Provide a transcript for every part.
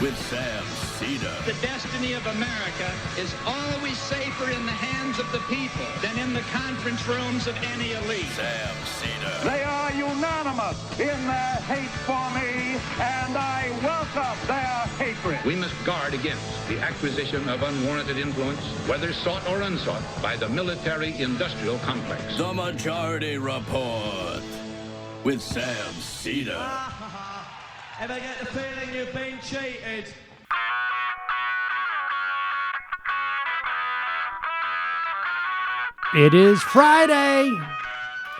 with Sam Seder. The destiny of America is always safer in the hands of the people than in the conference rooms of any elite. Sam Seder. They are unanimous in their hate for me, and I welcome their hatred. We must guard against the acquisition of unwarranted influence, whether sought or unsought, by the military-industrial complex. The Majority Report with Sam Seder. Ever get the feeling you've been cheated? It is Friday,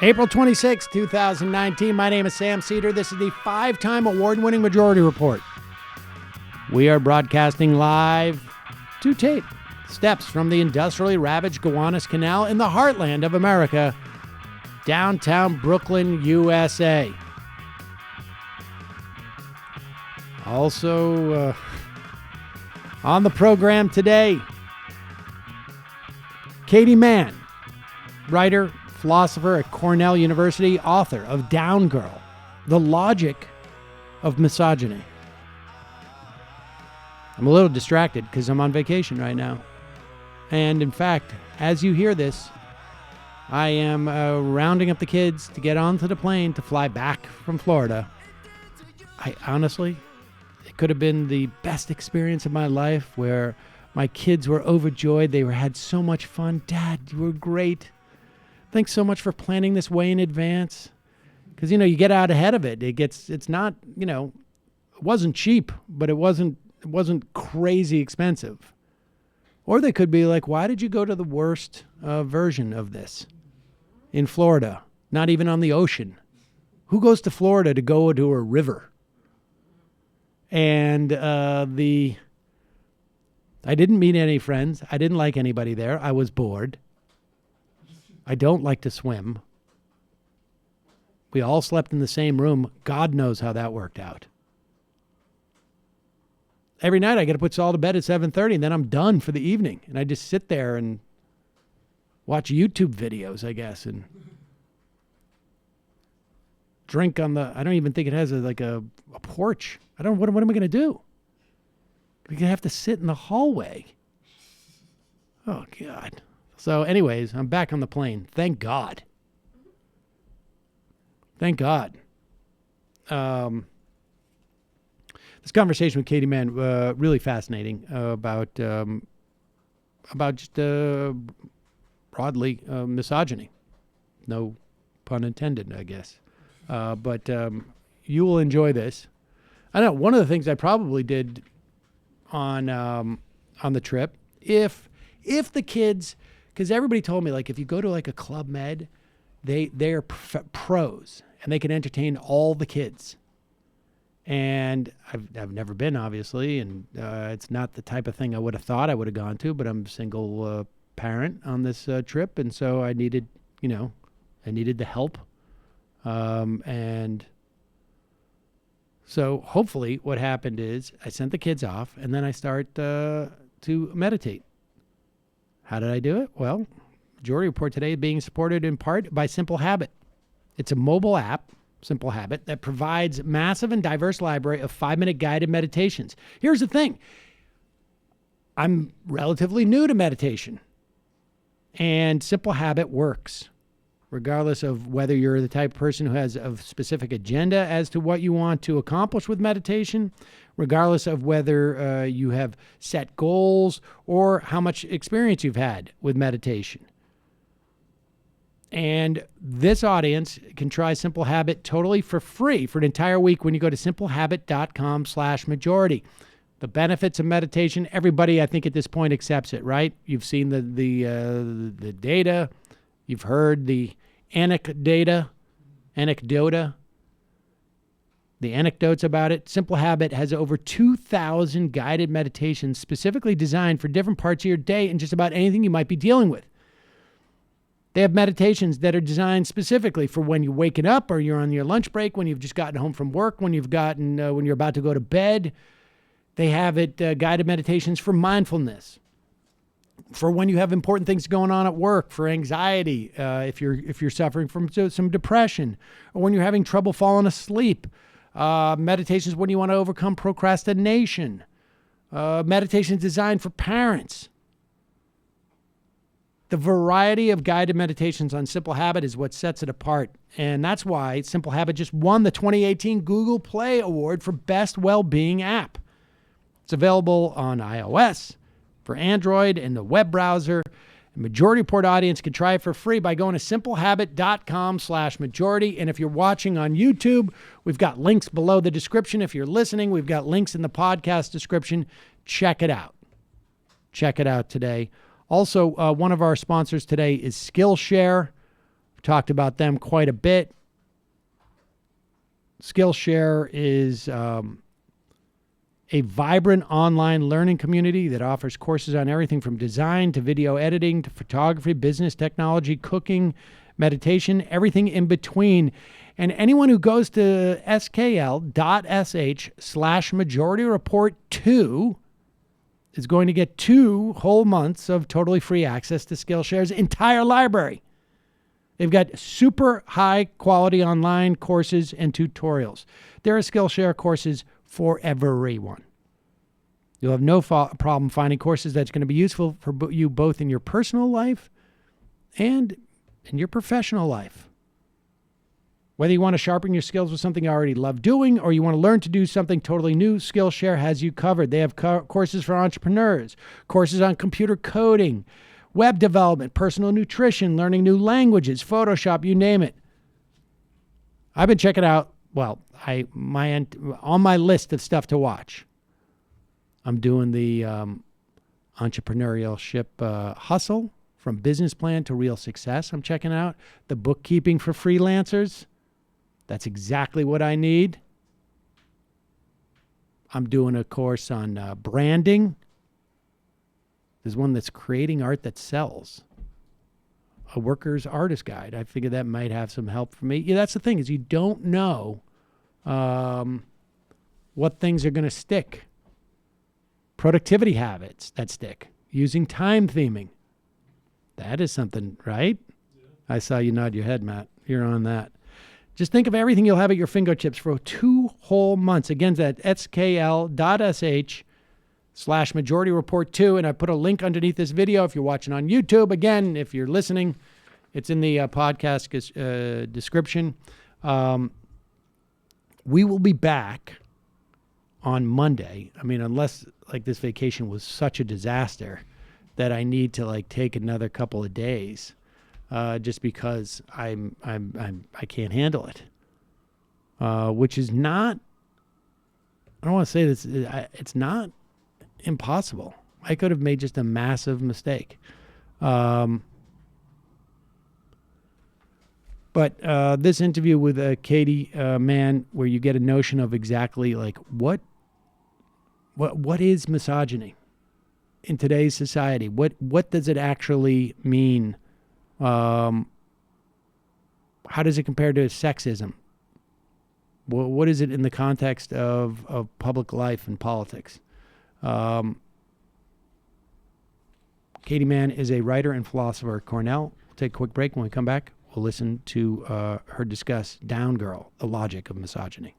April 26, 2019. My name is Sam Seder. This is the 5-time award-winning Majority Report. We are broadcasting live to tape steps from the industrially ravaged Gowanus Canal in the heartland of America, downtown Brooklyn, USA. Also, on the program today, Kate Manne, writer, philosopher at Cornell University, author of Down Girl, The Logic of Misogyny. I'm a little distracted because I'm on vacation right now. And in fact, as you hear this, I am rounding up the kids to get onto the plane to fly back from Florida. I honestly, it could have been the best experience of my life where my kids were overjoyed. They had so much fun. Dad, you were great. Thanks so much for planning this way in advance. Because, you get out ahead of it. It's not, it wasn't cheap, but it wasn't crazy expensive. Or they could be like, why did you go to the worst version of this in Florida? Not even on the ocean. Who goes to Florida to go to a river? And I didn't meet any friends. I didn't like anybody there. I was bored. I don't like to swim. We all slept in the same room. God knows how that worked out. Every night I get to put Saul to bed at 7:30, and then I'm done for the evening. And I just sit there and watch YouTube videos, I guess, and drink on the... I don't even think it has a porch. What am I going to do? We're going to have to sit in the hallway. Oh, God. So anyways, I'm back on the plane. Thank God. Thank God. This conversation with Kate Manne, really fascinating about just broadly misogyny. No pun intended, I guess. But you will enjoy this. I know one of the things I probably did on the trip, if the kids, because everybody told me, like, if you go to like a Club Med, they're pros and they can entertain all the kids. And I've never been, obviously, and it's not the type of thing I would have thought I would have gone to, but I'm a single parent on this trip, and so I needed the help. And so hopefully what happened is I sent the kids off, and then I start to meditate. How did I do it? Well, Majority Report today is being supported in part by Simple Habit. It's a mobile app, Simple Habit, that provides massive and diverse library of 5-minute guided meditations. Here's the thing. I'm relatively new to meditation, and Simple Habit works, regardless of whether you're the type of person who has a specific agenda as to what you want to accomplish with meditation, regardless of whether you have set goals or how much experience you've had with meditation. And this audience can try Simple Habit totally for free for an entire week when you go to simplehabit.com/majority. The benefits of meditation, everybody, I think, at this point accepts it, right? You've seen the data. You've heard the anecdota, the anecdotes about it. Simple Habit has over 2,000 guided meditations specifically designed for different parts of your day and just about anything you might be dealing with. They have meditations that are designed specifically for when you're waking up or you're on your lunch break, when you've just gotten home from work, when you're about to go to bed. They have it guided meditations for mindfulness, for when you have important things going on at work, for anxiety, if you're suffering from some depression, or when you're having trouble falling asleep. Meditations when you want to overcome procrastination. Meditation designed for parents. The variety of guided meditations on Simple Habit is what sets it apart. And that's why Simple Habit just won the 2018 Google Play Award for Best Well-Being App. It's available on iOS, for Android, and the web browser. The Majority Report audience can try it for free by going to simplehabit.com/majority. And if you're watching on YouTube, we've got links below the description. If you're listening, we've got links in the podcast description. Check it out. Check it out today. Also, one of our sponsors today is Skillshare. We've talked about them quite a bit. Skillshare is a vibrant online learning community that offers courses on everything from design to video editing to photography, business, technology, cooking, meditation, everything in between. And anyone who goes to skl.sh/majority report 2 is going to get 2 whole months of totally free access to Skillshare's entire library. They've got super high quality online courses and tutorials. There are Skillshare courses for everyone. You'll have no problem finding courses that's going to be useful for you both in your personal life and in your professional life. Whether you want to sharpen your skills with something you already love doing or you want to learn to do something totally new, Skillshare has you covered. They have courses for entrepreneurs, courses on computer coding, web development, personal nutrition, learning new languages, Photoshop, you name it. I've been checking out, on my list of stuff to watch. I'm doing the entrepreneurship hustle, from business plan to real success. I'm checking out the bookkeeping for freelancers. That's exactly what I need. I'm doing a course on branding. There's one that's creating art that sells. A worker's artist guide. I figured that might have some help for me. Yeah, that's the thing, is you don't know what things are going to stick. Productivity habits that stick. Using time theming. That is something, right? Yeah. I saw you nod your head, Matt. You're on that. Just think of everything you'll have at your fingertips for 2 whole months. Again, that's skl.sh/majority report 2. And I put a link underneath this video if you're watching on YouTube. Again, if you're listening, it's in the podcast description. We will be back on Monday. I mean, unless like this vacation was such a disaster that I need to like take another couple of days. Just because I can't handle it, which is not. I don't want to say this. It's not impossible. I could have made just a massive mistake. But this interview with Kate Manne, where you get a notion of exactly like what is misogyny in today's society? What does it actually mean? How does it compare to sexism? What is it in the context of public life and politics? Kate Manne is a writer and philosopher at Cornell. We'll take a quick break. When we come back, we'll listen to her discuss Down Girl, the logic of misogyny.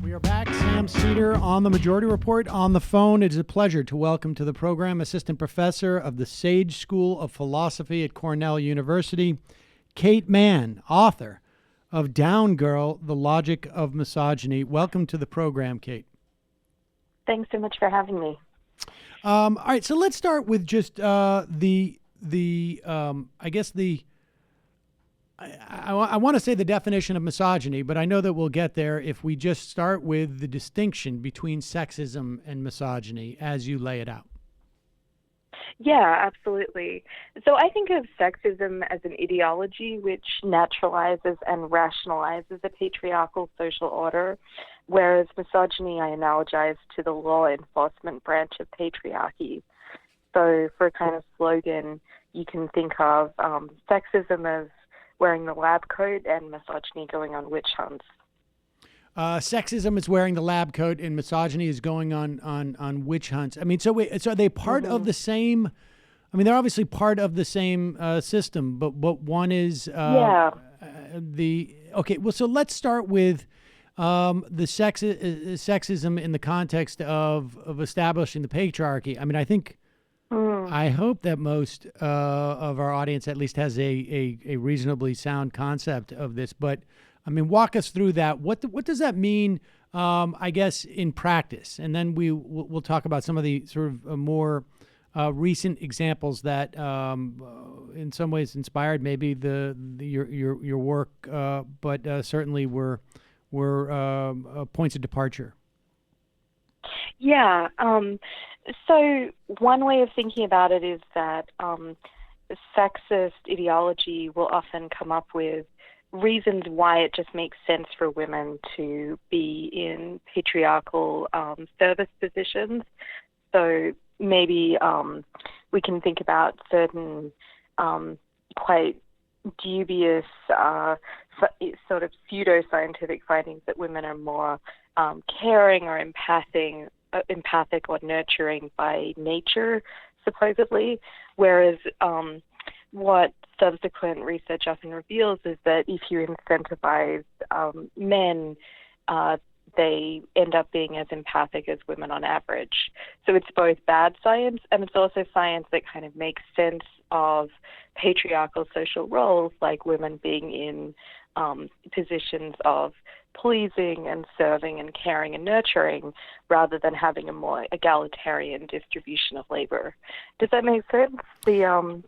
We are back. Sam Seder on the Majority Report on the phone. It is a pleasure to welcome to the program Assistant Professor of the Sage School of Philosophy at Cornell University, Kate Manne, author of Down Girl, The Logic of Misogyny. Welcome to the program, Kate. Thanks so much for having me. All right, so let's start with just I want to say the definition of misogyny, but I know that we'll get there if we just start with the distinction between sexism and misogyny as you lay it out. Yeah, absolutely. So I think of sexism as an ideology which naturalizes and rationalizes a patriarchal social order, whereas misogyny I analogize to the law enforcement branch of patriarchy. So for a kind of slogan, you can think of sexism as wearing the lab coat and misogyny going on witch hunts. Sexism is wearing the lab coat and misogyny is going on witch hunts. I mean, so are they part of the same? I mean, they're obviously part of the same system, but one is. I okay. Well, so let's start with the sexism in the context of establishing the patriarchy. I mean, I think. I hope that most of our audience at least has a reasonably sound concept of this. But I mean, walk us through that. What does that mean? I guess in practice, and then we'll talk about some of the sort of more recent examples that, in some ways, inspired maybe your work, but certainly were points of departure. Yeah. So one way of thinking about it is that sexist ideology will often come up with reasons why it just makes sense for women to be in patriarchal service positions. So maybe we can think about certain quite dubious sort of pseudoscientific findings that women are more caring or empathic or nurturing by nature, supposedly, whereas what subsequent research often reveals is that if you incentivize men, they end up being as empathic as women on average. So it's both bad science and it's also science that kind of makes sense of patriarchal social roles, like women being in positions of pleasing and serving and caring and nurturing, rather than having a more egalitarian distribution of labor. Does that make sense? To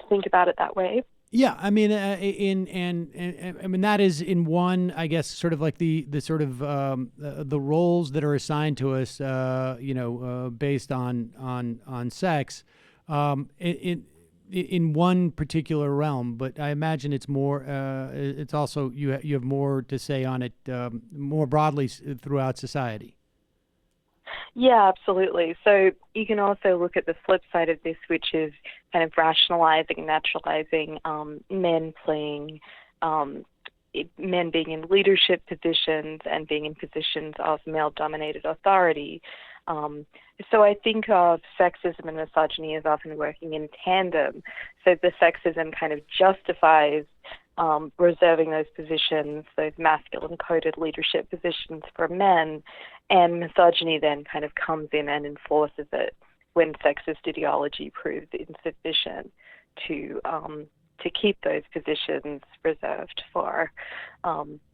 think about it that way? Yeah, I mean, I mean that is in one, I guess, sort of like the sort of the roles that are assigned to us, based on sex, in one particular realm. But I imagine it's more. It's also you have more to say on it more broadly throughout society. Yeah, absolutely. So you can also look at the flip side of this, which is kind of rationalizing and naturalizing men being in leadership positions and being in positions of male-dominated authority. So I think of sexism and misogyny as often working in tandem. So the sexism kind of justifies reserving those positions, those masculine-coded leadership positions for men, and misogyny then kind of comes in and enforces it when sexist ideology proves insufficient to keep those positions reserved for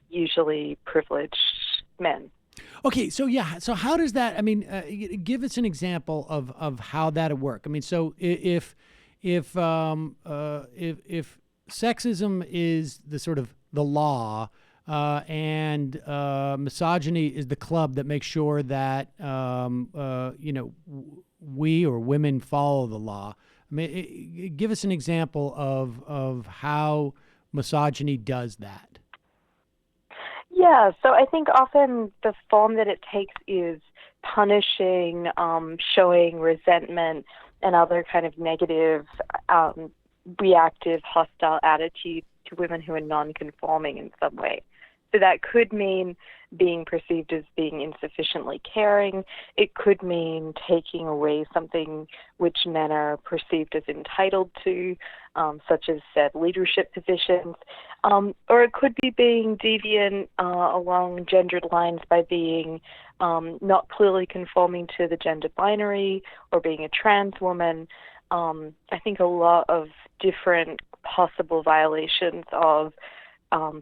usually privileged men. Okay, so so how does that? I mean, give us an example of how that would work. I mean, so if sexism is the sort of the law, and misogyny is the club that makes sure that we or women follow the law. I mean, give us an example of how misogyny does that. Yeah, so I think often the form that it takes is punishing, showing resentment, and other kind of negative, reactive, hostile attitudes to women who are non-conforming in some way. So that could mean being perceived as being insufficiently caring. It could mean taking away something which men are perceived as entitled to, such as said leadership positions. Or it could be being deviant along gendered lines by being not clearly conforming to the gender binary or being a trans woman. I think a lot of different possible violations of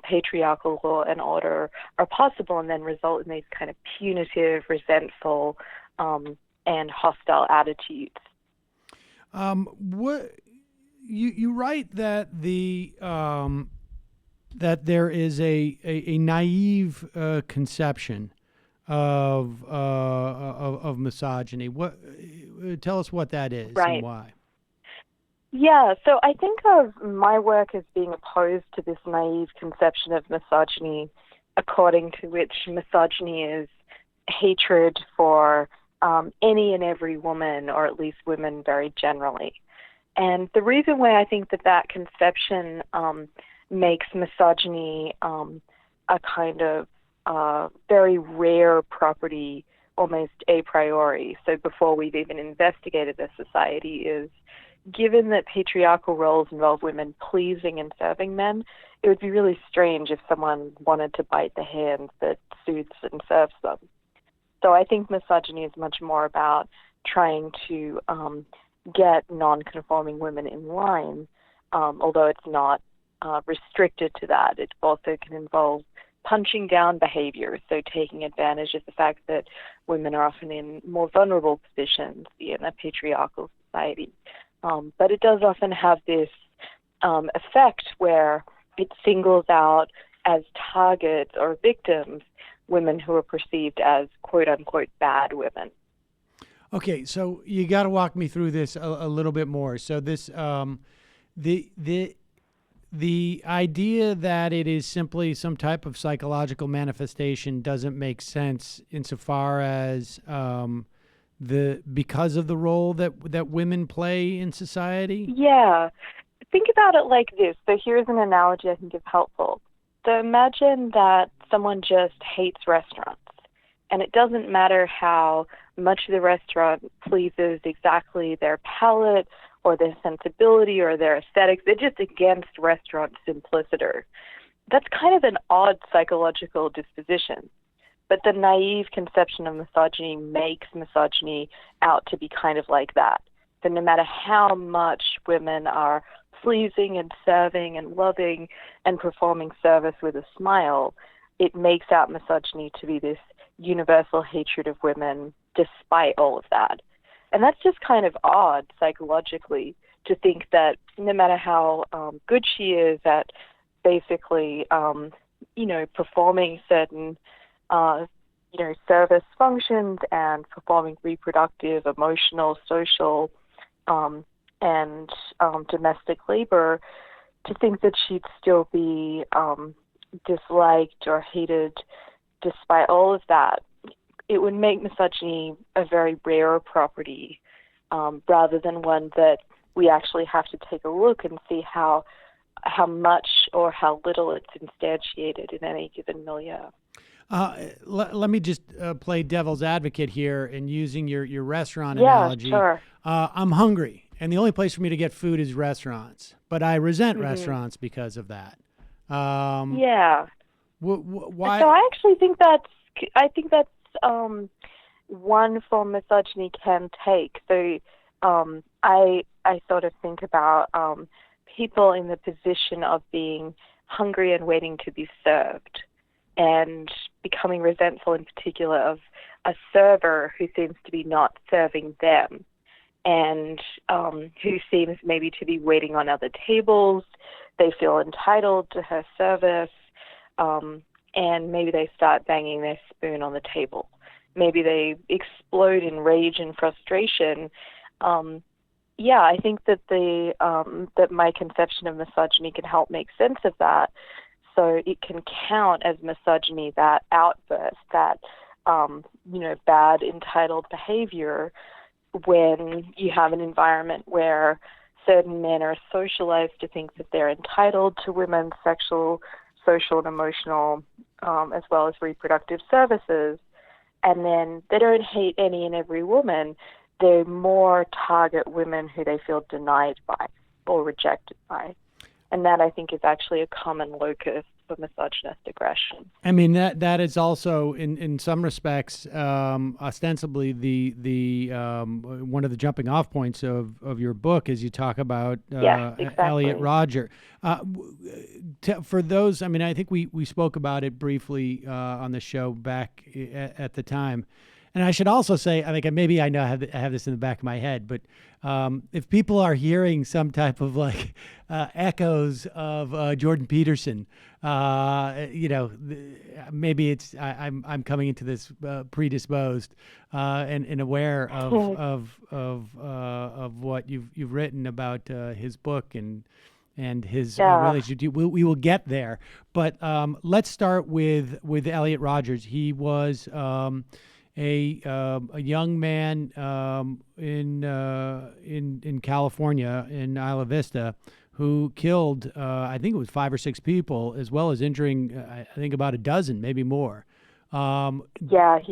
patriarchal law and order are possible, and then result in these kind of punitive, resentful, and hostile attitudes. What you write that that there is a naive conception of misogyny. What? Tell us what that is and why. Yeah, so I think of my work as being opposed to this naive conception of misogyny, according to which misogyny is hatred for any and every woman, or at least women very generally. And the reason why I think that conception makes misogyny a kind of very rare property, almost a priori. So before we've even investigated the society, is given that patriarchal roles involve women pleasing and serving men, it would be really strange if someone wanted to bite the hand that soothes and serves them. So I think misogyny is much more about trying to get non-conforming women in line, although it's not restricted to that. It also can involve punching down behavior, so taking advantage of the fact that women are often in more vulnerable positions in a patriarchal society. But it does often have this effect where it singles out as targets or victims women who are perceived as quote-unquote bad women. Okay, so you got to walk me through this a little bit more. So this, the idea that it is simply some type of psychological manifestation doesn't make sense insofar as because of the role that women play in society. Yeah, think about it like this. So here's an analogy I think is helpful. So imagine that someone just hates restaurants, and it doesn't matter how much the restaurant pleases exactly their palate or their sensibility or their aesthetics. They're just against restaurant simpliciter. That's kind of an odd psychological disposition. But the naive conception of misogyny makes misogyny out to be kind of like that. So no matter how much women are pleasing and serving and loving and performing service with a smile, it makes out misogyny to be this universal hatred of women despite all of that. And that's just kind of odd psychologically to think that no matter how good she is at basically, performing certain, service functions and performing reproductive, emotional, social, and domestic labor, to think that she'd still be disliked or hated despite all of that. It would make misogyny a very rare property rather than one that we actually have to take a look and see how much or how little it's instantiated in any given milieu. Let me just play devil's advocate here and using your restaurant analogy. Yeah, sure. I'm hungry, and the only place for me to get food is restaurants, but I resent restaurants because of that. Yeah. Why? So I actually think that's one form misogyny can take. So I sort of think about people in the position of being hungry and waiting to be served, and becoming resentful in particular of a server who seems to be not serving them, and who seems maybe to be waiting on other tables. They feel entitled to her service, and maybe they start banging their spoon on the table. Maybe they explode in rage and frustration. I think that that my conception of misogyny can help make sense of that. So it can count as misogyny, that outburst, that bad entitled behavior, when you have an environment where certain men are socialized to think that they're entitled to women's sexual, social, and emotional, as well as reproductive services, and then they don't hate any and every woman. They more target women who they feel denied by or rejected by. And that, I think, is actually a common locus for misogynist aggression. I mean, that is also, in some respects, ostensibly the one of the jumping off points of your book, as you talk about Exactly. Elliot Rogers. For those, I mean, I think we spoke about it briefly on the show back at the time. And I should also say, I think maybe I know I have this in the back of my head, but if people are hearing some type of echoes of Jordan Peterson, maybe it's I'm coming into this predisposed and aware of what you've written about his book and his relationship. We will get there, but let's start with Elliot Rogers. He was a young man in California, in Isla Vista, who killed I think it was 5 or 6 people, as well as injuring I think about a dozen, maybe more. He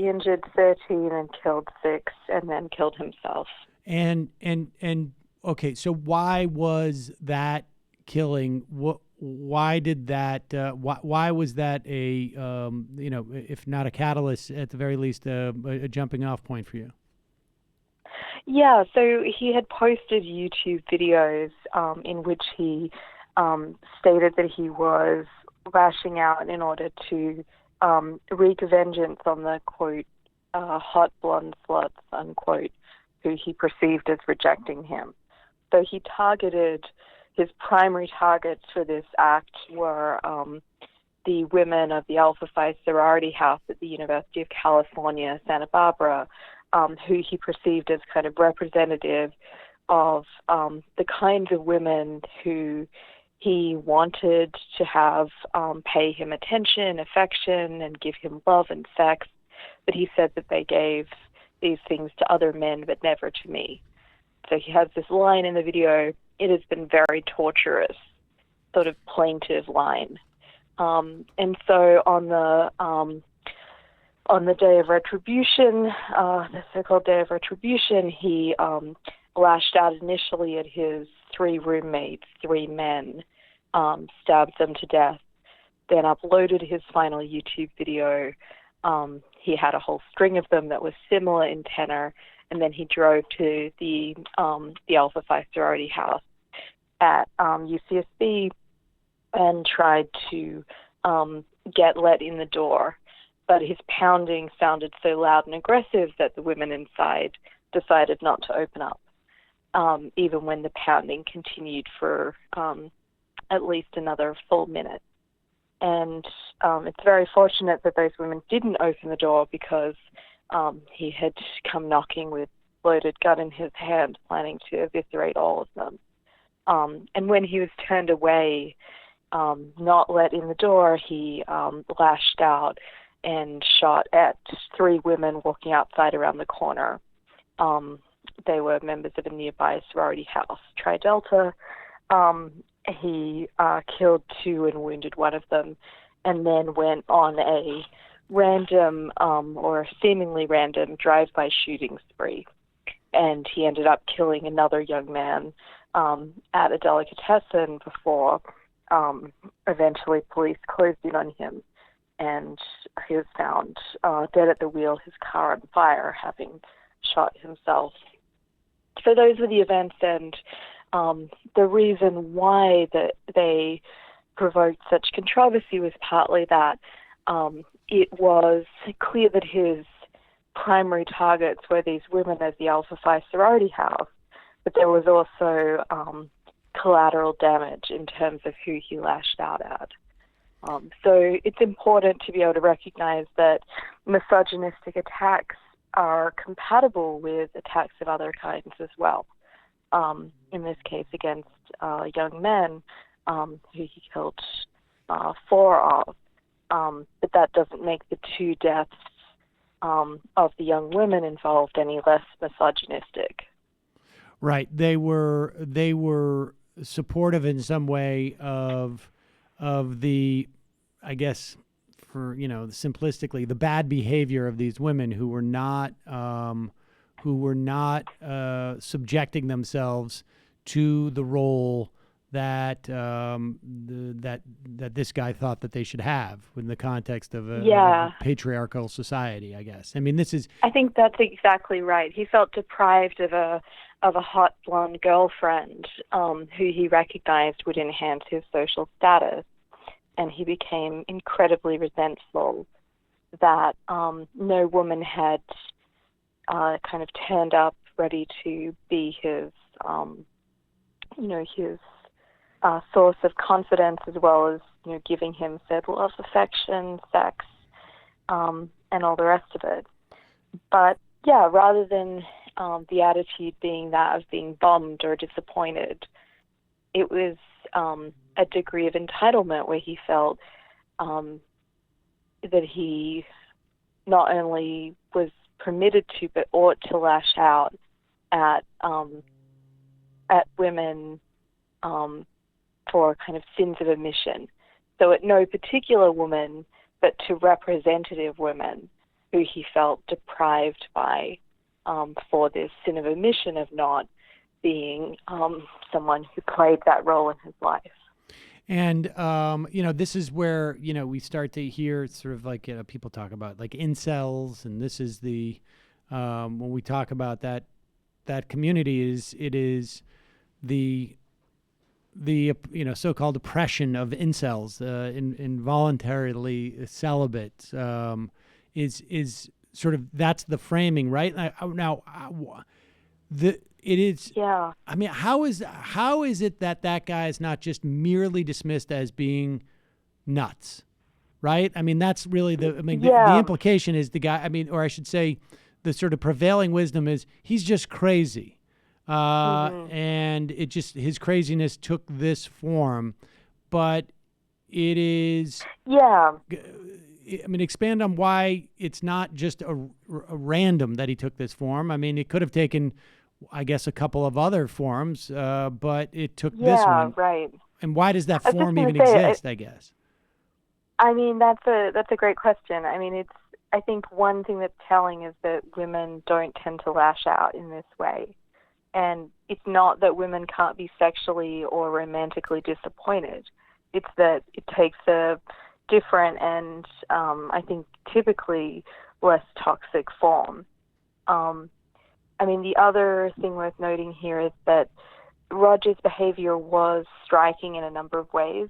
injured 13 and killed 6, and then killed himself. And okay, so why was that killing? Why did that? Why was that a if not a catalyst, at the very least, a jumping off point for you? Yeah, so he had posted YouTube videos in which he stated that he was lashing out in order to wreak vengeance on the, quote, hot blonde sluts, unquote, who he perceived as rejecting him. So he targeted, his primary targets for this act were the women of the Alpha Phi sorority house at the University of California, Santa Barbara, who he perceived as kind of representative of the kinds of women who he wanted to have pay him attention, affection, and give him love and sex. But he said that they gave these things to other men, but never to me. So he has this line in the video, "It has been very torturous," sort of plaintive line. And so on the day of retribution, the so-called day of retribution, he lashed out initially at his 3 roommates, 3 men, stabbed them to death, then uploaded his final YouTube video. He had a whole string of them that was similar in tenor, and then he drove to the Alpha Phi sorority house at UCSB and tried to get let in the door. But his pounding sounded so loud and aggressive that the women inside decided not to open up, even when the pounding continued for at least another full minute. And it's very fortunate that those women didn't open the door, because he had come knocking with loaded gun in his hand, planning to eviscerate all of them. And when he was turned away, not let in the door, he lashed out and shot at 3 women walking outside around the corner. They were members of a nearby sorority house, Tri Delta. He killed 2 and wounded 1 of them, and then went on a random or seemingly random drive-by shooting spree. And he ended up killing another young man at a delicatessen before eventually police closed in on him, and he was found dead at the wheel, his car on fire, having shot himself. So those were the events, and the reason why that they provoked such controversy was partly that it was clear that his primary targets were these women of the Alpha Phi sorority house, but there was also collateral damage in terms of who he lashed out at. So it's important to be able to recognize that misogynistic attacks are compatible with attacks of other kinds as well. In this case, against young men who he killed 4 of. But that doesn't make the 2 deaths of the young women involved any less misogynistic. Right. They were supportive in some way of the, I guess, for simplistically, the bad behavior of these women who were not subjecting themselves to the role that that this guy thought that they should have in the context of a patriarchal society, I guess. I mean, I think that's exactly right. He felt deprived of a hot blonde girlfriend who he recognized would enhance his social status, and he became incredibly resentful that no woman had kind of turned up ready to be his source of confidence, as well as giving him said love, affection, sex, and all the rest of it. But yeah, rather than the attitude being that of being bummed or disappointed, it was a degree of entitlement where he felt that he not only was permitted to, but ought to lash out at women for kind of sins of omission. So at no particular woman, but to representative women who he felt deprived by for this sin of omission of not being someone who played that role in his life. And, this is where, we start to hear sort of like people talk about like incels. And this is when we talk about that community it is the so-called oppression of incels, involuntarily celibate, is sort of, that's the framing, right? It is. Yeah. I mean, how is it that guy is not just merely dismissed as being nuts, right? I mean, that's really the implication is the guy. I mean, or I should say, the sort of prevailing wisdom is he's just crazy, and it just his craziness took this form, but it is. Yeah. I mean, expand on why it's not just a random that he took this form. I mean, it could have taken, I guess, a couple of other forms, but it took this one. Yeah, right. And why does that form even exist, I guess? I mean, that's a great question. I mean, I think one thing that's telling is that women don't tend to lash out in this way. And it's not that women can't be sexually or romantically disappointed. It's that it takes a different and, I think, typically less toxic form. I mean, the other thing worth noting here is that Rogers' behavior was striking in a number of ways,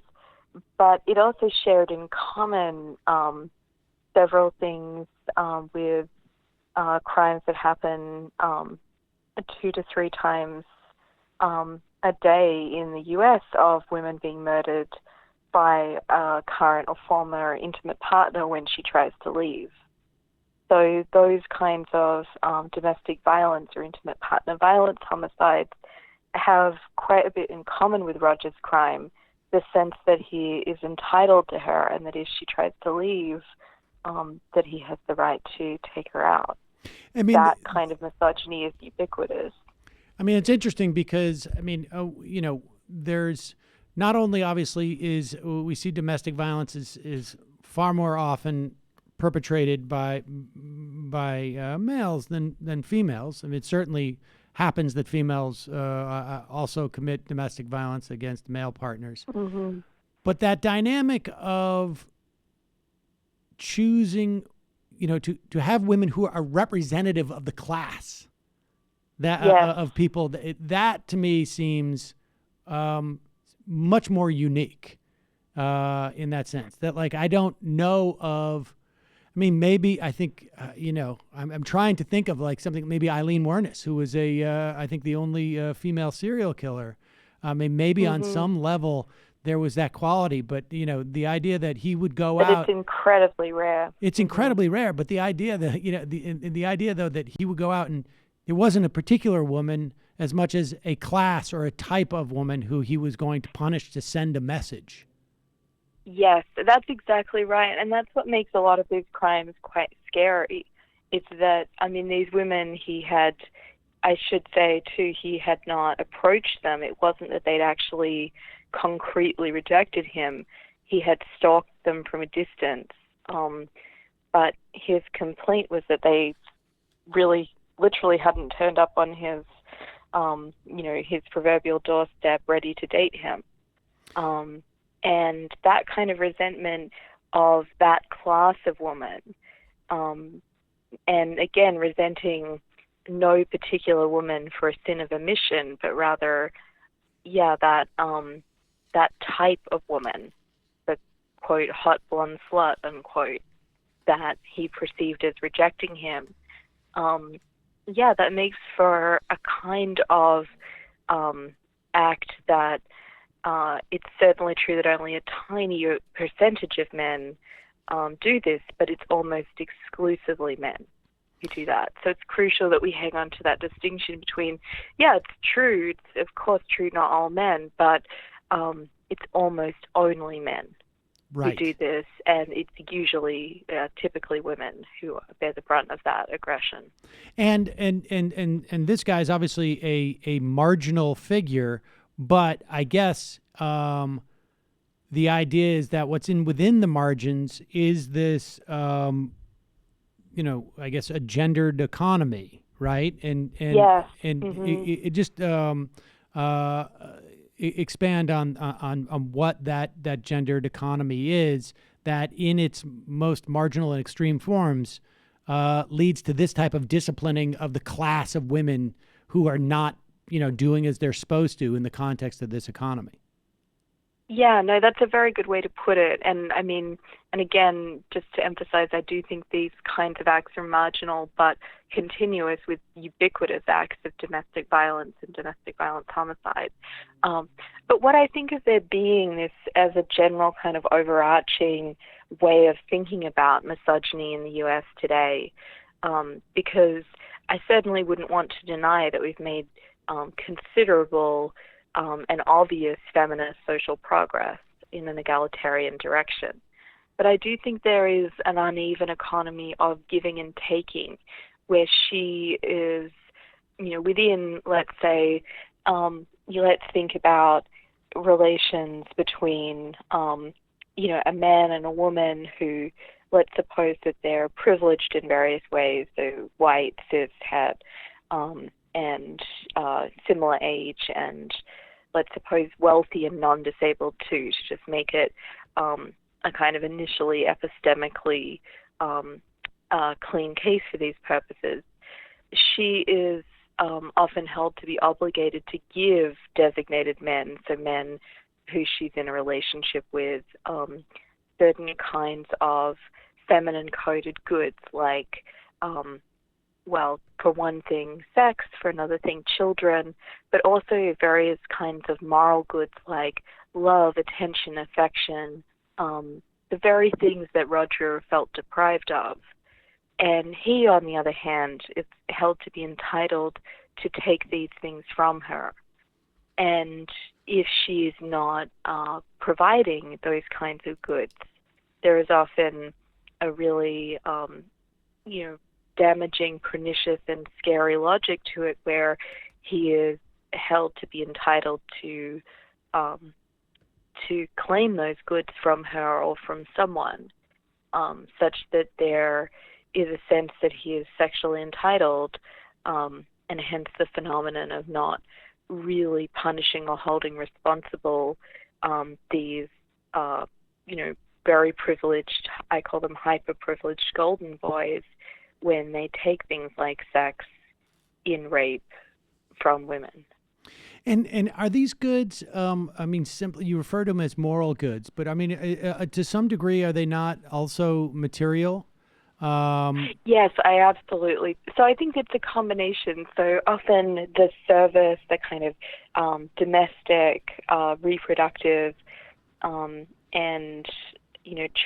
but it also shared in common several things with crimes that happen 2 to 3 times a day in the U.S. of women being murdered by a current or former intimate partner when she tries to leave. So those kinds of domestic violence or intimate partner violence homicides have quite a bit in common with Rogers' crime, the sense that he is entitled to her and that if she tries to leave, that he has the right to take her out. I mean, that kind of misogyny is ubiquitous. I mean, it's interesting because, I mean, there's not only obviously we see domestic violence is far more often perpetrated by males than females. I mean, it certainly happens that females also commit domestic violence against male partners. Mm-hmm. But that dynamic of choosing, to have women who are representative of the class of people, that to me seems much more unique in that sense. That, like, I don't know of. I mean, maybe I think, I'm trying to think of like something, maybe Eileen Wuornos, who was I think the only female serial killer. I mean, maybe on some level there was that quality, but, the idea that he would go out. It's incredibly rare. It's incredibly rare, but the idea that, the idea, though, that he would go out and it wasn't a particular woman as much as a class or a type of woman who he was going to punish to send a message. Yes, that's exactly right. And that's what makes a lot of these crimes quite scary. It's that, I mean, these women he had, I should say, too, he had not approached them. It wasn't that they'd actually concretely rejected him. He had stalked them from a distance. But his complaint was that they really, literally hadn't turned up on his, his proverbial doorstep ready to date him. And that kind of resentment of that class of woman, and again, resenting no particular woman for a sin of omission, but rather, that type of woman, the, quote, hot blonde slut, unquote, that he perceived as rejecting him, that makes for a kind of act that it's certainly true that only a tiny percentage of men do this, but it's almost exclusively men who do that. So it's crucial that we hang on to that distinction between, it's true, it's of course true, not all men, but it's almost only men who do this, and it's usually, typically women who bear the brunt of that aggression. And this guy is obviously a marginal figure. But I guess the idea is that what's within the margins is this, I guess, a gendered economy, right? And Yes. and it just expand on what that gendered economy is, that in its most marginal and extreme forms leads to this type of disciplining of the class of women who are not, doing as they're supposed to in the context of this economy. Yeah, no, that's a very good way to put it. And I mean, and again, just to emphasize, I do think these kinds of acts are marginal but continuous with ubiquitous acts of domestic violence and domestic violence homicide. But what I think of there being this as a general kind of overarching way of thinking about misogyny in the US today, because I certainly wouldn't want to deny that we've made considerable and obvious feminist social progress in an egalitarian direction. But I do think there is an uneven economy of giving and taking, where she is, within, let's say, let's think about relations between, a man and a woman who, let's suppose that they're privileged in various ways, so white, cis, het, and similar age, and let's suppose wealthy and non-disabled too, to just make it a kind of initially epistemically clean case for these purposes. She is often held to be obligated to give designated men, so men who she's in a relationship with, certain kinds of feminine coded goods like for one thing, sex, for another thing, children, but also various kinds of moral goods like love, attention, affection, the very things that Roger felt deprived of. And he, on the other hand, is held to be entitled to take these things from her. And if she is not providing those kinds of goods, there is often a really, damaging, pernicious, and scary logic to it, where he is held to be entitled to claim those goods from her or from someone, such that there is a sense that he is sexually entitled, and hence the phenomenon of not really punishing or holding responsible these, very privileged, I call them hyper-privileged golden boys, when they take things like sex in rape from women. And are these goods, simply, you refer to them as moral goods, but to some degree, are they not also material? Yes, I absolutely. So I think it's a combination. So often the service, the kind of domestic, reproductive, and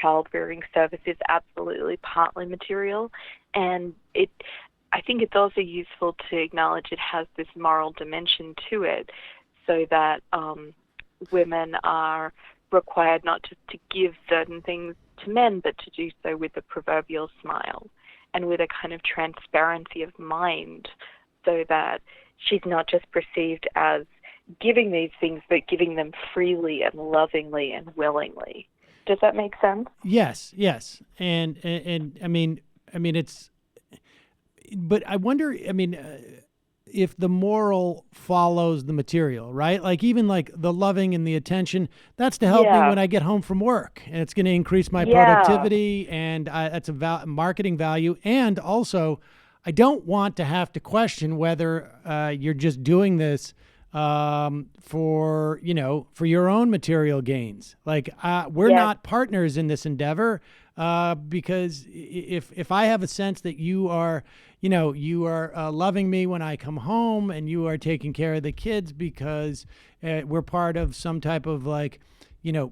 child-rearing service is absolutely partly material, and I think it's also useful to acknowledge it has this moral dimension to it, so that women are required not just to give certain things to men, but to do so with a proverbial smile and with a kind of transparency of mind, so that she's not just perceived as giving these things, but giving them freely and lovingly and willingly. Does that make sense? Yes. And it's, but I wonder, if the moral follows the material, right? Like even like the loving and the attention, that's to help me when I get home from work, and it's going to increase my productivity, and that's a marketing value. And also, I don't want to have to question whether you're just doing this for your own material gains. Like we're not partners in this endeavor, because if I have a sense that you are loving me when I come home, and you are taking care of the kids because we're part of some type of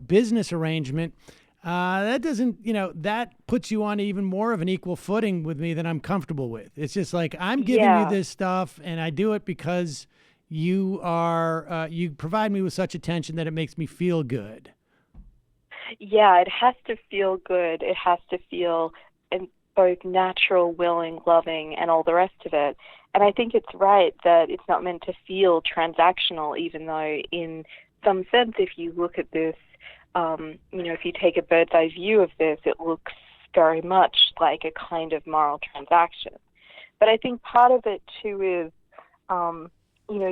business arrangement, that doesn't, that puts you on even more of an equal footing with me than I'm comfortable with. It's just like, I'm giving you this stuff, and I do it because you provide me with such attention that it makes me feel good. Yeah, it has to feel good. It has to feel both natural, willing, loving, and all the rest of it. And I think it's right that it's not meant to feel transactional, even though in some sense, if you look at this, if you take a bird's eye view of this, it looks very much like a kind of moral transaction. But I think part of it too is,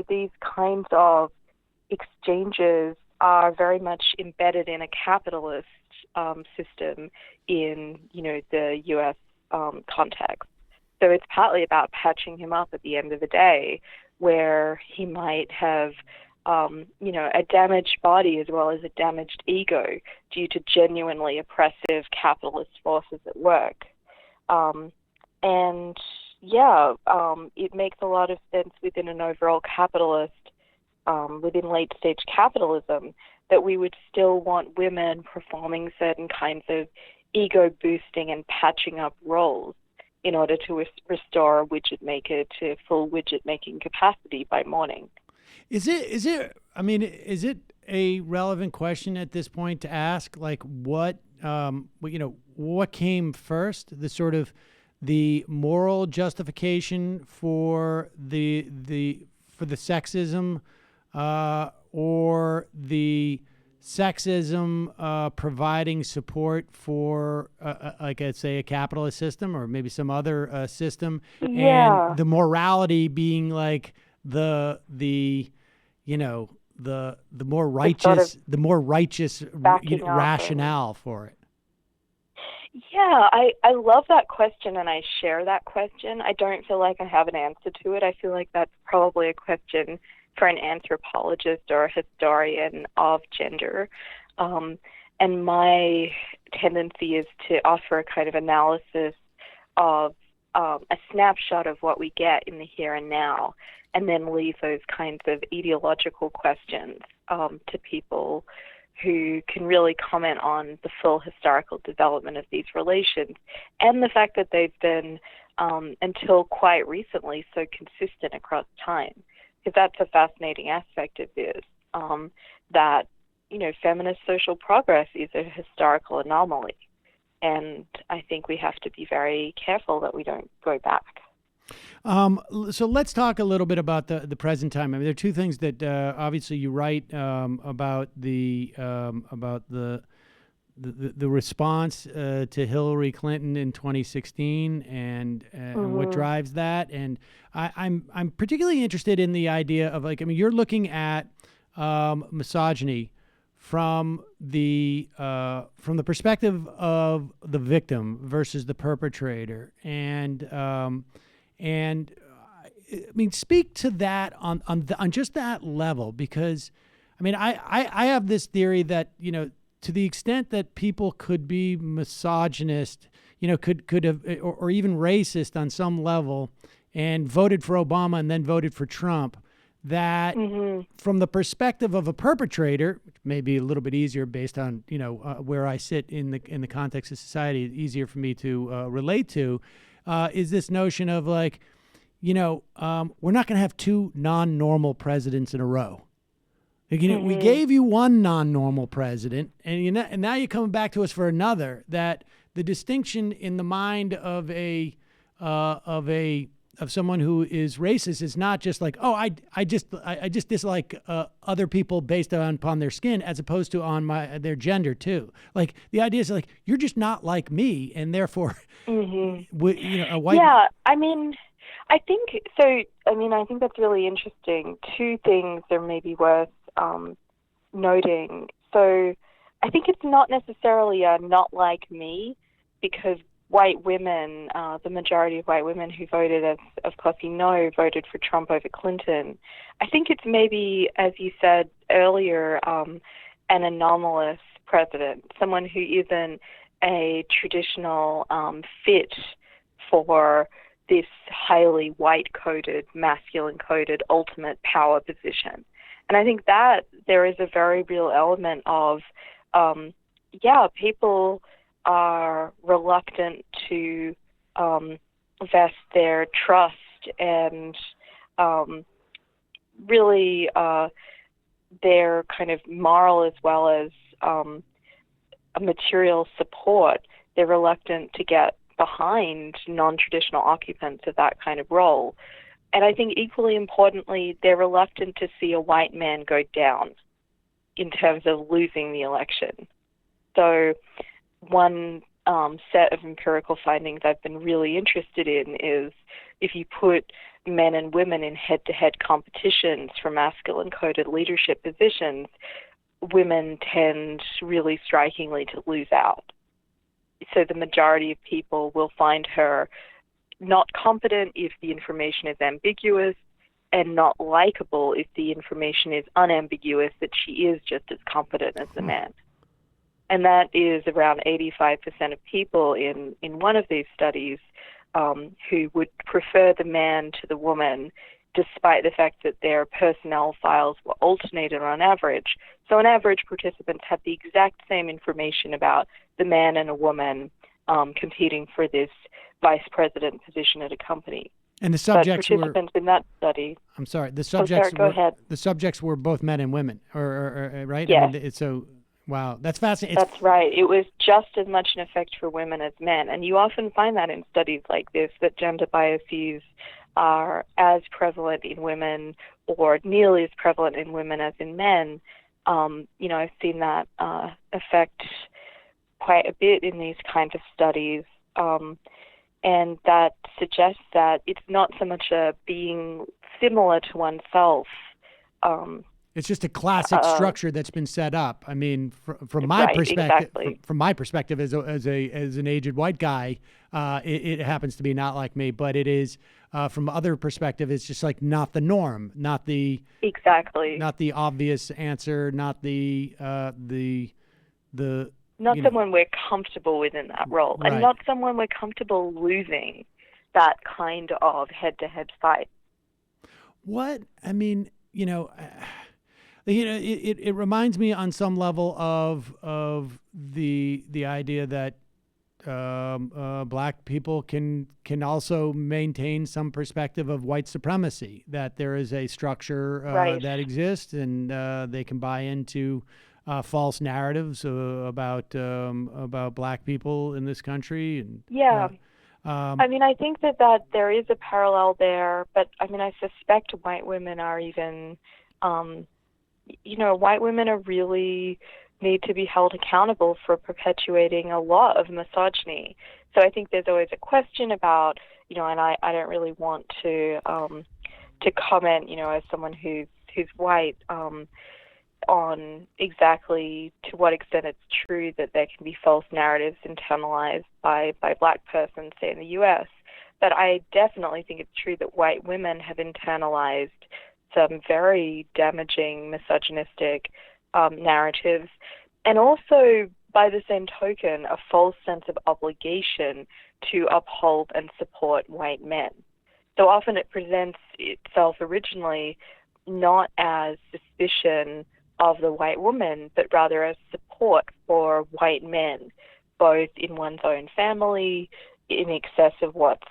these kinds of exchanges are very much embedded in a capitalist system in, the U.S. Context. So it's partly about patching him up at the end of the day, where he might have, a damaged body as well as a damaged ego due to genuinely oppressive capitalist forces at work. It makes a lot of sense within an overall capitalist, within late-stage capitalism, that we would still want women performing certain kinds of ego-boosting and patching-up roles in order to restore a widget maker to full widget-making capacity by morning. Is it a relevant question at this point to ask, like, what came first, the moral justification for the sexism, or the sexism providing support for, like I'd say, a capitalist system or maybe some other system, and the morality being like the more righteous, rationale for it? Yeah, I love that question, and I share that question. I don't feel like I have an answer to it. I feel like that's probably a question for an anthropologist or a historian of gender. And my tendency is to offer a kind of analysis of a snapshot of what we get in the here and now, and then leave those kinds of ideological questions to people who can really comment on the full historical development of these relations and the fact that they've been, until quite recently, so consistent across time. Because that's a fascinating aspect of this, that, feminist social progress is a historical anomaly. And I think we have to be very careful that we don't go back. So let's talk a little bit about the present time. I mean, there are two things that obviously you write about the response to Hillary Clinton in 2016 and what drives that. And I'm particularly interested in the idea of, like, I mean, you're looking at misogyny from the perspective of the victim versus the perpetrator, and I mean, speak to that on just that level, because I mean, I have this theory that, to the extent that people could be misogynist, could have, or even racist on some level, and voted for Obama and then voted for Trump, that from the perspective of a perpetrator, which may be a little bit easier based on, where I sit in the context of society, easier for me to relate to, is this notion of, like, we're not going to have two non-normal presidents in a row. Like, we gave you one non-normal president, and and now you're coming back to us for another. That the distinction in the mind of someone who is racist is not just like, oh, I just dislike other people based upon their skin, as opposed to on their gender too. Like, the idea is, like, you're just not like me, and therefore, a white. Yeah, I mean, I think so. I mean, I think that's really interesting. Two things are maybe worth noting. So, I think it's not necessarily a not like me, because white women, the majority of white women who voted, as of course you know, voted for Trump over Clinton. I think it's maybe, as you said earlier, an anomalous president, someone who isn't a traditional fit for this highly white-coded, masculine-coded, ultimate power position. And I think that there is a very real element of, people are reluctant to vest their trust and really their kind of moral as well as a material support. They're reluctant to get behind non-traditional occupants of that kind of role. And I think equally importantly, they're reluctant to see a white man go down in terms of losing the election. So one set of empirical findings I've been really interested in is if you put men and women in head-to-head competitions for masculine-coded leadership positions, women tend really strikingly to lose out. So the majority of people will find her not competent if the information is ambiguous, and not likable if the information is unambiguous that she is just as competent as the man. And that is around 85% of people in one of these studies who would prefer the man to the woman, despite the fact that their personnel files were alternated on average. So on average, participants had the exact same information about the man and a woman competing for this vice president position at a company. And the subjects but participants in that study. I'm sorry. The subjects. Go ahead. The subjects were both men and women, or right? Yes. I mean, so wow, that's fascinating. That's right. It was just as much an effect for women as men, and you often find that in studies like this, that gender biases are as prevalent in women, or nearly as prevalent in women as in men. I've seen that effect quite a bit in these kinds of studies. And that suggests that it's not so much a being similar to oneself. It's just a classic structure that's been set up. I mean, from my perspective, exactly. from my perspective as an aged white guy, it happens to be not like me. But it is from other perspective, it's just like not the norm, not the obvious answer, not the not someone we're comfortable with in that role, right. And not someone we're comfortable losing that kind of head-to-head fight. What I mean, it reminds me on some level of the idea that black people can also maintain some perspective of white supremacy, that there is a structure right. that exists, and they can buy into false narratives about black people in this country. And I think that there is a parallel there, but I suspect white women are even, white women are really need to be held accountable for perpetuating a lot of misogyny. So I think there's always a question about, and I don't really want to comment, as someone who's white, on exactly to what extent it's true that there can be false narratives internalized by black persons, say in the U.S. But I definitely think it's true that white women have internalized some very damaging misogynistic narratives, and also, by the same token, a false sense of obligation to uphold and support white men. So often it presents itself originally not as suspicion of the white woman, but rather as support for white men, both in one's own family, in excess of what's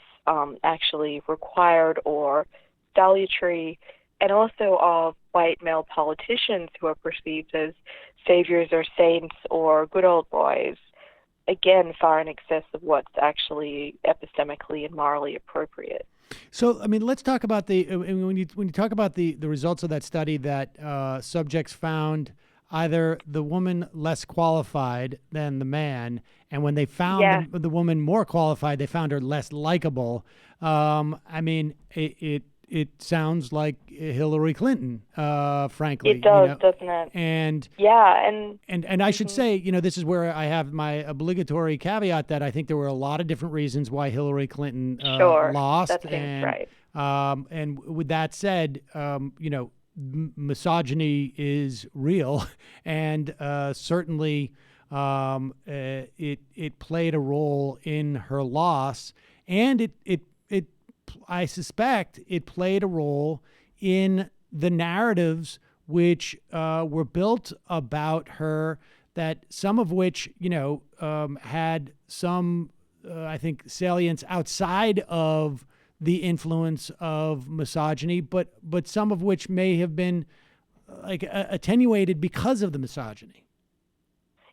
actually required or salutary, and also of white male politicians who are perceived as saviors or saints or good old boys, again, far in excess of what's actually epistemically and morally appropriate. So, let's talk about when you talk about the results of that study, that subjects found either the woman less qualified than the man, and when they found the woman more qualified, they found her less likable. It sounds like Hillary Clinton, frankly. It does, doesn't it? And I should say, this is where I have my obligatory caveat that I think there were a lot of different reasons why Hillary Clinton lost. That seems right. And with that said, misogyny is real, and certainly it played a role in her loss, and I suspect it played a role in the narratives which were built about her, that some of which, had some, I think, salience outside of the influence of misogyny, but some of which may have been attenuated because of the misogyny.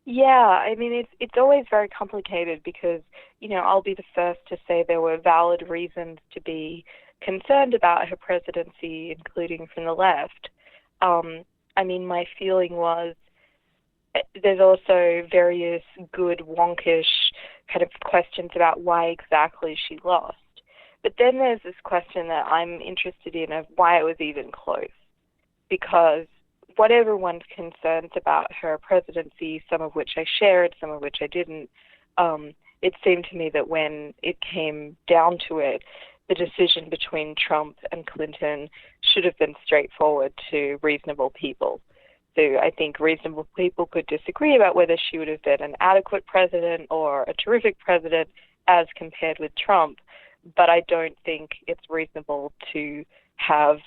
Yeah, it's always very complicated because, I'll be the first to say there were valid reasons to be concerned about her presidency, including from the left. My feeling was there's also various good, wonkish kind of questions about why exactly she lost. But then there's this question that I'm interested in of why it was even close. Because whatever one's concerns about her presidency, some of which I shared, some of which I didn't, it seemed to me that when it came down to it, the decision between Trump and Clinton should have been straightforward to reasonable people. So I think reasonable people could disagree about whether she would have been an adequate president or a terrific president as compared with Trump, but I don't think it's reasonable to have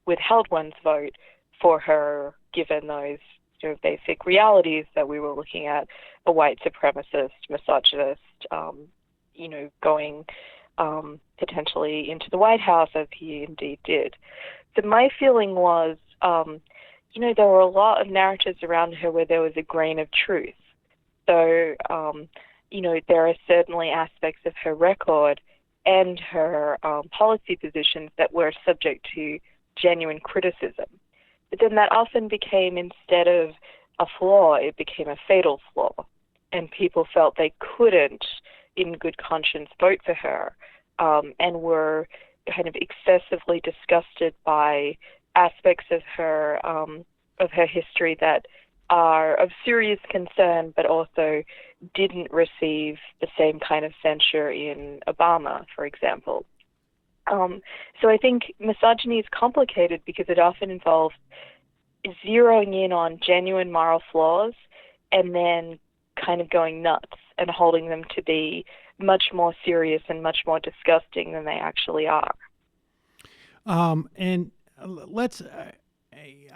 withheld one's vote for her, given those sort of basic realities that we were looking at: a white supremacist, misogynist, going potentially into the White House, as he indeed did. So my feeling was, there were a lot of narratives around her where there was a grain of truth. So, there are certainly aspects of her record and her policy positions that were subject to genuine criticism. But then that often became, instead of a flaw, it became a fatal flaw. And people felt they couldn't, in good conscience, vote for her, and were kind of excessively disgusted by aspects of her history that are of serious concern, but also didn't receive the same kind of censure in Obama, for example. So I think misogyny is complicated because it often involves zeroing in on genuine moral flaws and then kind of going nuts and holding them to be much more serious and much more disgusting than they actually are. And let's,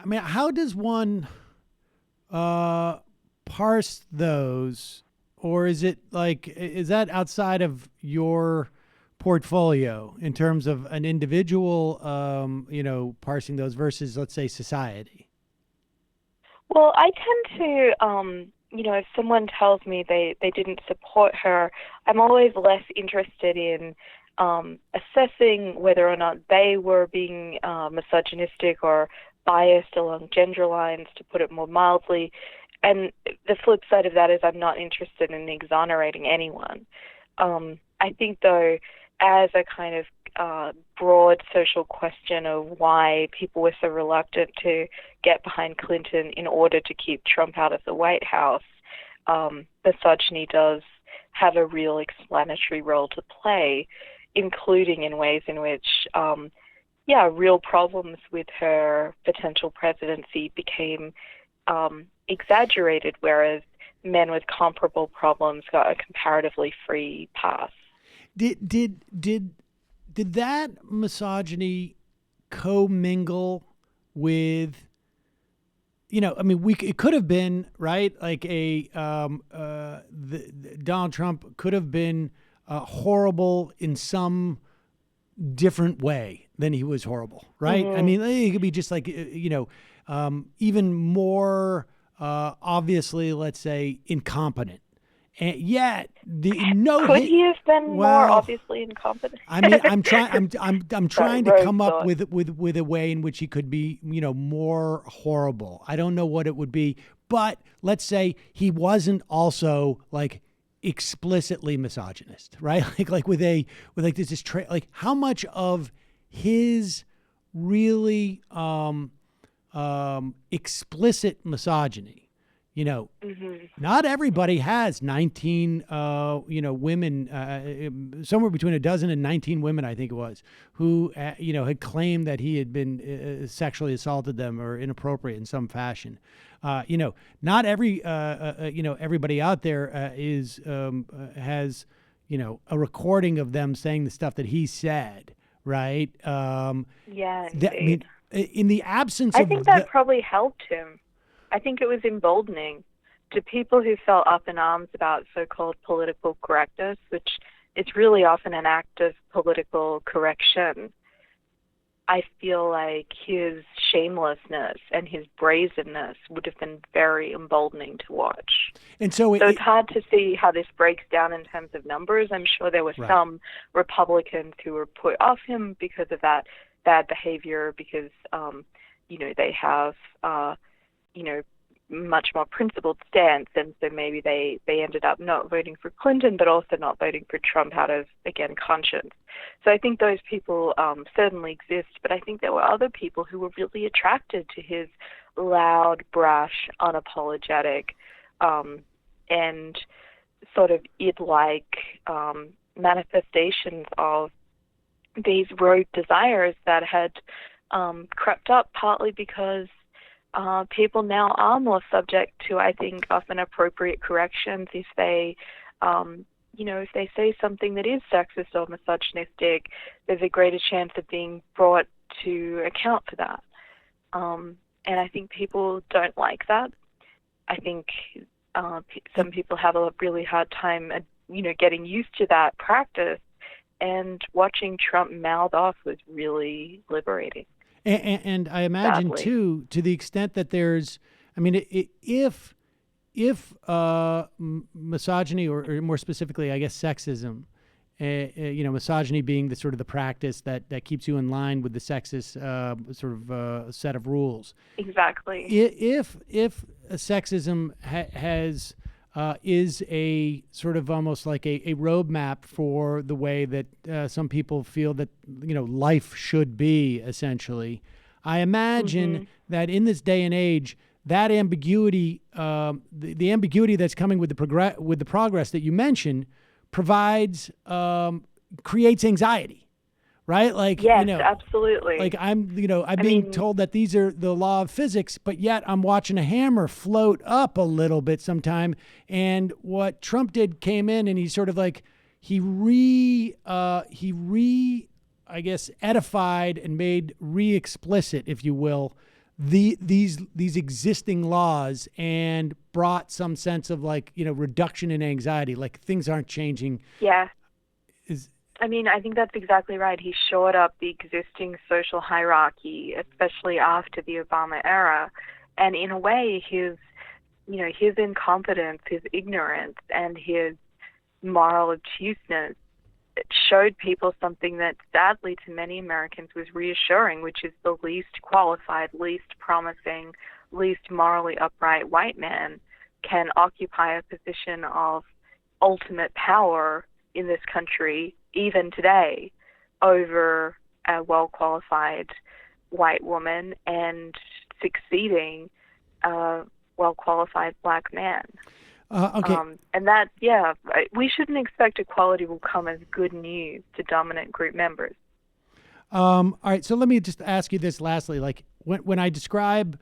how does one parse those, or is that outside of your portfolio in terms of an individual, parsing those versus, let's say, society? Well, I tend to, if someone tells me they didn't support her, I'm always less interested in assessing whether or not they were being misogynistic or biased along gender lines, to put it more mildly. And the flip side of that is I'm not interested in exonerating anyone. I think, though, as a kind of broad social question of why people were so reluctant to get behind Clinton in order to keep Trump out of the White House, misogyny does have a real explanatory role to play, including in ways in which, real problems with her potential presidency became exaggerated, whereas men with comparable problems got a comparatively free pass. Did that misogyny commingle with, it could have been, right, like Donald Trump could have been horrible in some different way than he was horrible, right? Mm-hmm. It could be just like, even more obviously, let's say, incompetent. And yet, could he have been more obviously incompetent? I'm trying to come up with a way in which he could be, more horrible. I don't know what it would be, but let's say he wasn't also like explicitly misogynist, right? Like this how much of his really explicit misogyny. Not everybody has 19, women, somewhere between a dozen and 19 women, I think it was, who, had claimed that he had been sexually assaulted them or inappropriate in some fashion. Not everybody out there has, a recording of them saying the stuff that he said, right? Indeed. In the absence I think that probably helped him. I think it was emboldening to people who felt up in arms about so-called political correctness, which is really often an act of political correction. I feel like his shamelessness and his brazenness would have been very emboldening to watch. And so it's hard to see how this breaks down in terms of numbers. I'm sure there were some Republicans who were put off him because of that bad behavior, because, they have, much more principled stance, and so maybe they ended up not voting for Clinton, but also not voting for Trump out of, again, conscience. So I think those people certainly exist, but I think there were other people who were really attracted to his loud, brash, unapologetic, and sort of id-like manifestations of these rogue desires that had crept up, partly because people now are more subject to, I think, often appropriate corrections if they, if they say something that is sexist or misogynistic. There's a greater chance of being brought to account for that. And I think people don't like that. I think some people have a really hard time, getting used to that practice. And watching Trump mouth off was really liberating. And I imagine, sadly, too, to the extent that there's, if misogyny, or more specifically, I guess, sexism, misogyny being the sort of the practice that keeps you in line with the sexist set of rules. Exactly. If sexism has is a sort of almost like a roadmap for the way that some people feel that life should be, essentially, I imagine that in this day and age, that ambiguity, the ambiguity that's coming with the progress that you mentioned, provides creates anxiety. Right? Like, yes, absolutely. Like I'm being told that these are the law of physics, but yet I'm watching a hammer float up a little bit sometime. And what Trump did came in and he sort of like, he I guess, edified and made explicit, if you will, these existing laws, and brought some sense of reduction in anxiety, like things aren't changing. Yeah. I think that's exactly right. He shored up the existing social hierarchy, especially after the Obama era. And in a way, his incompetence, his ignorance, and his moral obtuseness showed people something that, sadly, to many Americans was reassuring, which is the least qualified, least promising, least morally upright white man can occupy a position of ultimate power in this country, even today, over a well-qualified white woman and succeeding well-qualified black man. Okay. And that, we shouldn't expect equality will come as good news to dominant group members. All right. So let me just ask you this lastly. Like when I describe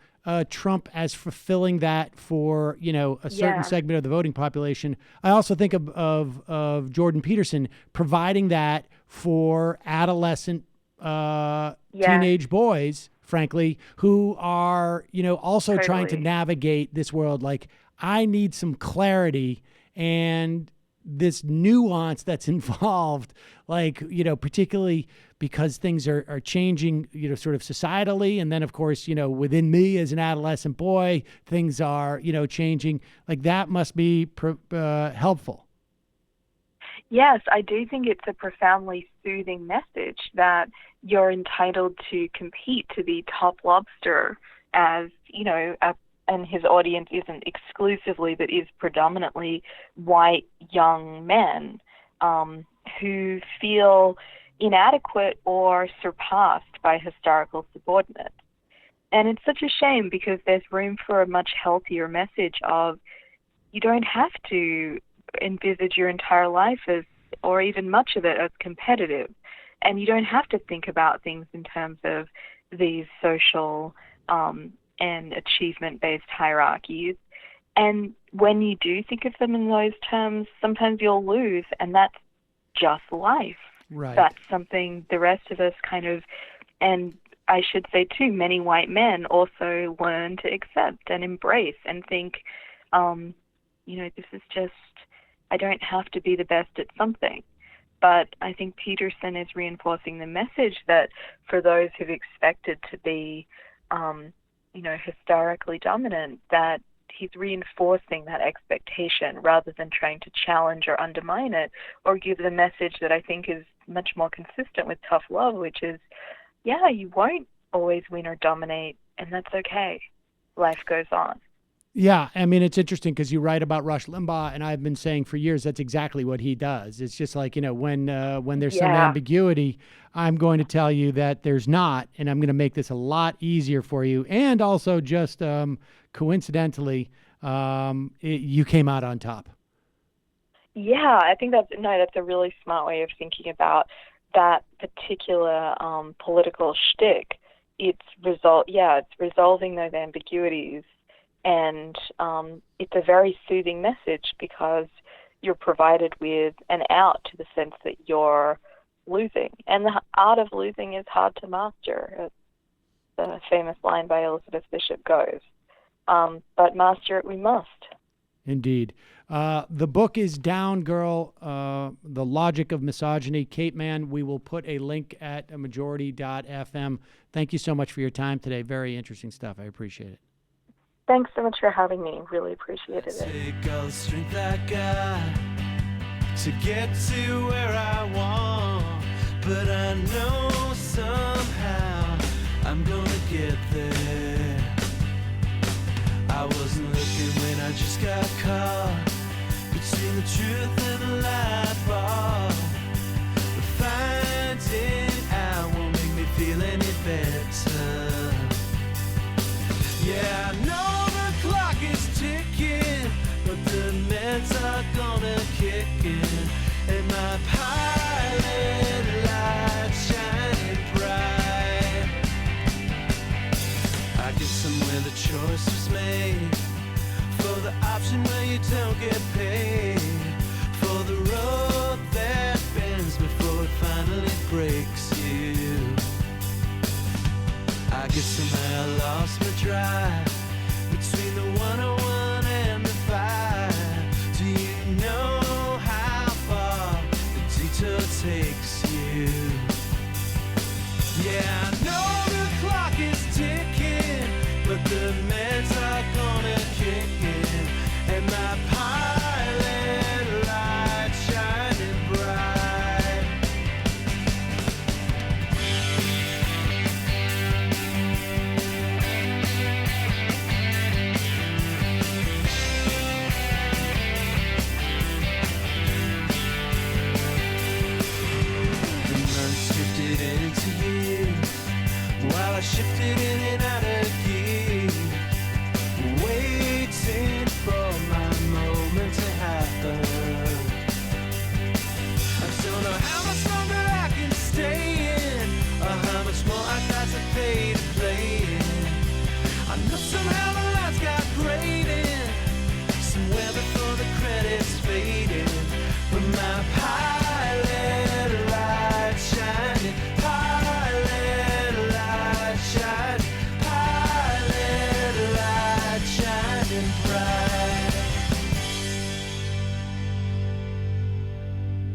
Trump as fulfilling that for, a certain segment of the voting population, I also think of Jordan Peterson providing that for adolescent teenage boys, frankly, who are, also trying to navigate this world. Like, I need some clarity and this nuance that's involved, particularly because things are changing, sort of societally. And then, of course, within me as an adolescent boy, things are, changing. Like, that must be helpful. Yes, I do think it's a profoundly soothing message that you're entitled to compete to be top lobster as, and his audience isn't exclusively, but is predominantly white young men who feel inadequate or surpassed by historical subordinates. And it's such a shame, because there's room for a much healthier message of, you don't have to envisage your entire life as, or even much of it, as competitive. And you don't have to think about things in terms of these social and achievement-based hierarchies. And when you do think of them in those terms, sometimes you'll lose, and that's just life. Right. That's something the rest of us kind of, and I should say too, many white men also learn to accept and embrace and think, this is just, I don't have to be the best at something. But I think Peterson is reinforcing the message that for those who've expected to be, historically dominant, that he's reinforcing that expectation rather than trying to challenge or undermine it, or give the message that I think is much more consistent with tough love, which is, you won't always win or dominate, and that's okay. Life goes on. Yeah, I mean, it's interesting because you write about Rush Limbaugh, and I've been saying for years that's exactly what he does. It's just like, when there's some ambiguity, I'm going to tell you that there's not, and I'm going to make this a lot easier for you. And also, just coincidentally, you came out on top. Yeah, I think that's a really smart way of thinking about that particular political shtick. It's resolving those ambiguities. And it's a very soothing message because you're provided with an out to the sense that you're losing. And the art of losing is hard to master, as the famous line by Elizabeth Bishop goes. But master it we must. Indeed. The book is down, girl. The Logic of Misogyny. Kate Manne, we will put a link at majority.fm. Thank you so much for your time today. Very interesting stuff. I appreciate it. Thanks so much for having me. Really appreciated it. Take all the strength I got to get to where I want, but I know somehow I'm gonna get there. I wasn't looking when I just got caught between the truth and the lie bar. But finding out won't make me feel any better. Yeah, I know the clock is ticking, but the meds are gonna kick in, and my pilot light shining bright. I guess somewhere the choice was made for the option where you don't get paid, for the road that bends before it finally breaks you. I guess somehow I lost my drive between the 101 and the 5. Do you know how far the detour takes you? Yeah, I know the clock is ticking, but the meds are gonna kick in, and my pilot light shining bright. The months drifted into years while I shifted